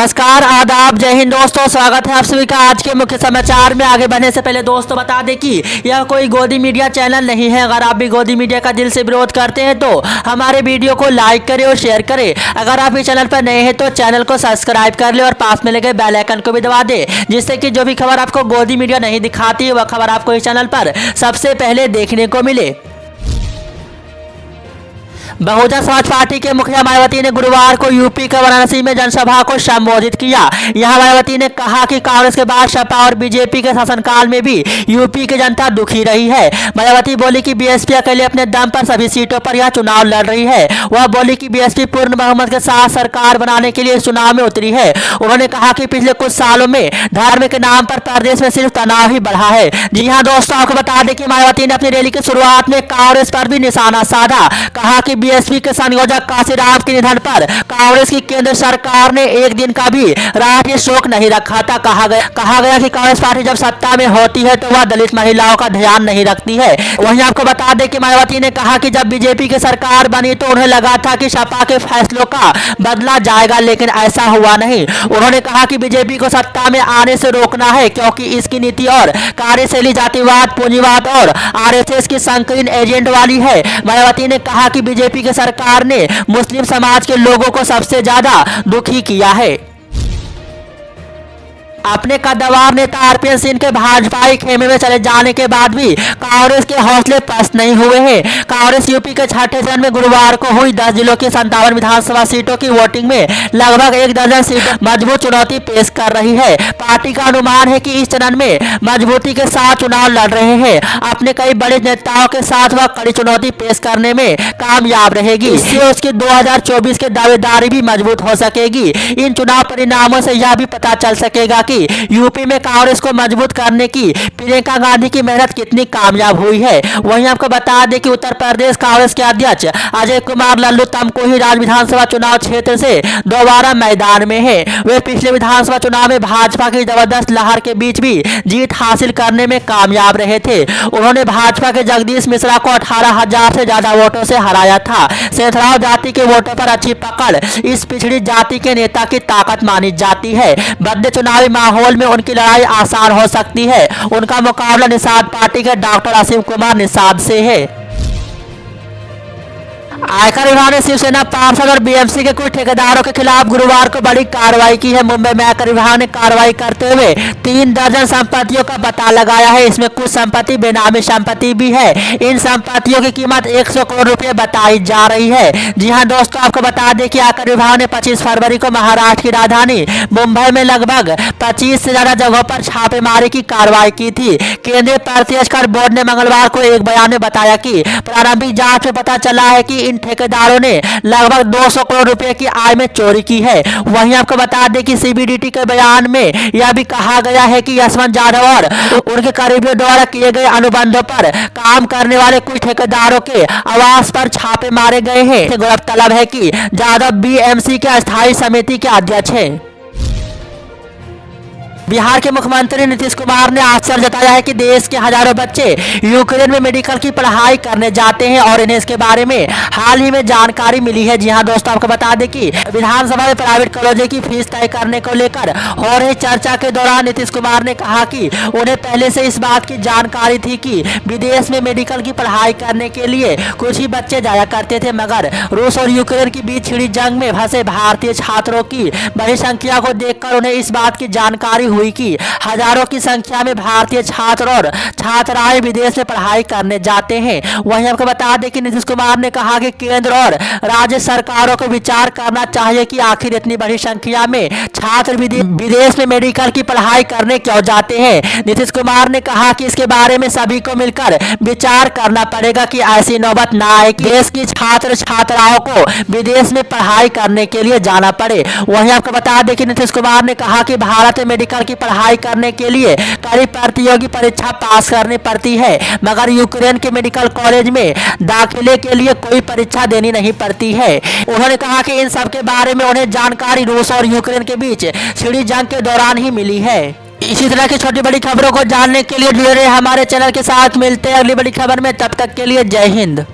नमस्कार, आदाब, जय हिंद दोस्तों। स्वागत है आप सभी का आज के मुख्य समाचार में। आगे बढ़ने से पहले दोस्तों बता दें कि यह कोई गोदी मीडिया चैनल नहीं है। अगर आप भी गोदी मीडिया का दिल से विरोध करते हैं तो हमारे वीडियो को लाइक करें और शेयर करें। अगर आप इस चैनल पर नए हैं तो चैनल को सब्सक्राइब कर ले और पास में लगे बेल आइकन को भी दबा दे, जिससे कि जो भी खबर आपको गोदी मीडिया नहीं दिखाती वह खबर आपको इस चैनल पर सबसे पहले देखने को मिले। बहुजन समाज पार्टी के मुखिया मायावती ने गुरुवार को यूपी के वाराणसी में जनसभा को संबोधित किया। यहां मायावती ने कहा कि कांग्रेस के बाद सपा और बीजेपी के शासनकाल में भी यूपी की जनता दुखी रही है। मायावती बोली कि बीएसपी अकेले अपने दम पर सभी सीटों पर यह चुनाव लड़ रही है। वह बोली कि बीएसपी पूर्ण बहुमत के साथ सरकार बनाने के लिए चुनाव में उतरी है। उन्होंने कहा कि पिछले कुछ सालों में धर्म के नाम पर प्रदेश में सिर्फ तनाव ही बढ़ा है। जी हाँ दोस्तों, आपको बता दें कि मायावती ने अपनी रैली की शुरुआत में कांग्रेस पर भी निशाना साधा। कहा कि बीएसपी के संयोजक काशीराम के निधन पर कांग्रेस की केंद्र सरकार ने एक दिन का भी राष्ट्रीय शोक नहीं रखा था। कहा गया कि कांग्रेस पार्टी जब सत्ता में होती है तो वह दलित महिलाओं का ध्यान नहीं रखती है। वहीं आपको बता दें कि मायावती ने कहा कि जब बीजेपी की सरकार बनी तो उन्हें लगा था कि सपा के फैसलों का बदला जाएगा, लेकिन ऐसा हुआ नहीं। उन्होंने कहा कि बीजेपी को सत्ता में आने से रोकना है क्योंकि इसकी नीति और कार्यशैली जातिवाद, पूंजीवाद और आरएसएस की संकीर्ण एजेंट वाली है। मायावती ने कहा कि बीजेपी की सरकार ने मुस्लिम समाज के लोगों को सबसे ज्यादा दुखी किया है। अपने कद्दावर नेता आरपीएन सिंह के भाजपाई खेमे में चले जाने के बाद भी कांग्रेस के हौसले पस्त नहीं हुए हैं। कांग्रेस यूपी के छठे चरण में गुरुवार को हुई 10 जिलों की 57 विधानसभा सीटों की वोटिंग में लगभग 1 दर्जन सीटों मजबूत चुनौती पेश कर रही है। पार्टी का अनुमान है कि इस चरण में मजबूती के साथ चुनाव लड़ रहे हैं। अपने कई बड़े नेताओं के साथ वह कड़ी चुनौती पेश करने में कामयाब रहेगी। इससे उसकी 2024 की दावेदारी भी मजबूत हो सकेगी। इन चुनाव परिणामों से यह भी पता चल सकेगा कि यूपी में कांग्रेस को मजबूत करने की प्रियंका गांधी की मेहनत कितनी कामयाब हुई है। वहीं आपको बता दें कि उत्तर प्रदेश कांग्रेस के अध्यक्ष अजय कुमार लल्लू तमकुही राज्य विधानसभा चुनाव क्षेत्र से दोबारा मैदान में है। वे पिछले विधानसभा चुनाव में भाजपा की जबरदस्त लहर के बीच भी जीत हासिल करने में कामयाब रहे थे। उन्होंने भाजपा के जगदीश मिश्रा को 18,000 से ज्यादा वोटों से हराया था। सेठराव जाति के वोटों पर अच्छी पकड़ इस पिछड़ी जाति के नेता की ताकत मानी जाती है। बदले चुनावी माहौल में उनकी लड़ाई आसान हो सकती है। उनका मुकाबला निषाद पार्टी के डॉक्टर असीम कुमार निषाद से है। आयकर विभाग ने शिवसेना पार्षद और बीएमसी के कुछ ठेकेदारों के खिलाफ गुरुवार को बड़ी कार्रवाई की है। मुंबई में आयकर विभाग ने कार्रवाई करते हुए 3 दर्जन संपत्तियों का पता लगाया है। इसमें कुछ संपत्ति बेनामी संपत्ति भी है। इन संपत्तियों की कीमत 100 करोड़ रुपए बताई जा रही है। जी हां दोस्तों, आपको बता दें कि आयकर विभाग ने 25 फरवरी को महाराष्ट्र की राजधानी मुंबई में लगभग 25 से ज्यादा जगहों पर छापेमारी की कार्रवाई की थी। केंद्रीय प्रत्यक्ष कर बोर्ड ने मंगलवार को एक बयान में बताया कि प्रारंभिक जांच में पता चला है कि इन ठेकेदारों ने लगभग 200 करोड़ रुपए की आय में चोरी की है। वहीं आपको बता दें कि सीबीडीटी के बयान में यह भी कहा गया है कि यशवंत यादव और उनके करीबियों द्वारा किए गए अनुबंधों पर काम करने वाले कुछ ठेकेदारों के आवास पर छापे मारे गए हैं। गौरतलब है कि यादव बीएमसी के अस्थायी समिति के अध्यक्ष हैं। बिहार के मुख्यमंत्री नीतीश कुमार ने आश्चर्य जताया है कि देश के हजारों बच्चे यूक्रेन में मेडिकल की पढ़ाई करने जाते हैं और इन्हें इसके बारे में हाल ही में जानकारी मिली है। जी हां दोस्तों, आपको बता दें कि विधानसभा में प्राइवेट कॉलेजों की फीस तय करने को लेकर हो रही चर्चा के दौरान नीतीश कुमार ने कहा कि उन्हें पहले से इस बात की जानकारी थी कि विदेश में मेडिकल की पढ़ाई करने के लिए कुछ ही बच्चे जाया करते थे, मगर रूस और यूक्रेन के बीच छिड़ी जंग में फंसे भारतीय छात्रों की बड़ी संख्या को देखकर उन्हें इस बात की जानकारी हुई कि हजारों की संख्या में भारतीय छात्र और छात्राएं विदेश में पढ़ाई करने जाते हैं। वहीं आपको बता दें कि नीतीश कुमार ने कहा कि केंद्र और राज्य सरकारों को विचार करना चाहिए कि आखिर इतनी बड़ी संख्या में छात्र विदेश में मेडिकल की पढ़ाई करने क्यों जाते हैं। नीतीश कुमार ने कहा कि इसके बारे में सभी को मिलकर विचार करना पड़ेगा कि ऐसी नौबत ना आए कि देश की छात्र छात्राओं को विदेश में पढ़ाई करने के लिए जाना पड़े। वहीं आपको बता दें कि नीतीश कुमार ने कहा कि भारत में मेडिकल की पढ़ाई करने के लिए कड़ी प्रतियोगी परीक्षा पास करनी पड़ती है, मगर यूक्रेन के मेडिकल कॉलेज में दाखिले के लिए कोई परीक्षा देनी नहीं पड़ती है। उन्होंने कहा कि इन सब के बारे में उन्हें जानकारी रूस और यूक्रेन के बीच छिड़ी जंग के दौरान ही मिली है। इसी तरह की छोटी बड़ी खबरों को जानने के लिए जुड़े रहे हमारे चैनल के साथ। मिलते हैं अगली बड़ी खबर में, तब तक के लिए जय हिंद।